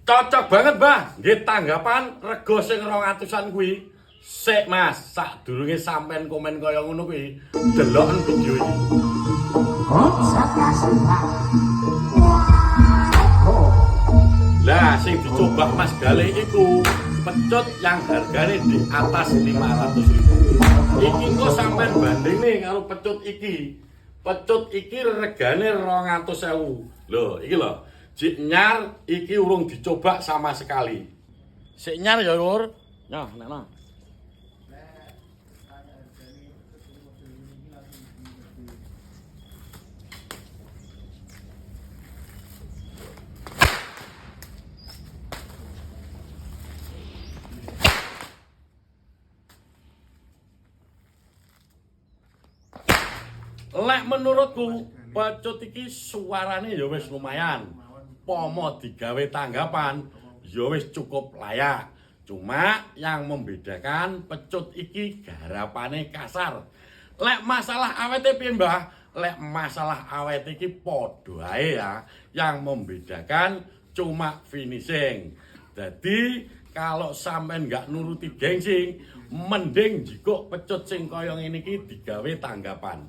Cocok banget, Mbah. Nggih tanggapan rego sing 200-an kuwi. Sik, Mas, sadurunge sampean komen kaya ngono kuwi, deloken video iki. Lah, sing dicoba Mas Gale iku pecut yang harganya di atas 500.000. Iki kok sampean bandingne karo pecut iki. Pecut iki regane 200.000. Lho, iki lho. Jik nyar iki urung dicoba sama sekali. Sik nyar ya, Lur. Nah, nek lek menurutku pecut iki suarane ya wis lumayan. Pomo digawe tanggapan ya wis cukup layak. Cuma yang membedakan pecut iki garapane kasar. Lek masalah awete piye, Mbah? Lek masalah awet iki padha ae ya. Yang membedakan cuma finishing. Jadi kalau sampean nggak nuruti gengsi, mending jikok pecut sing kaya ngene iki digawe tanggapan.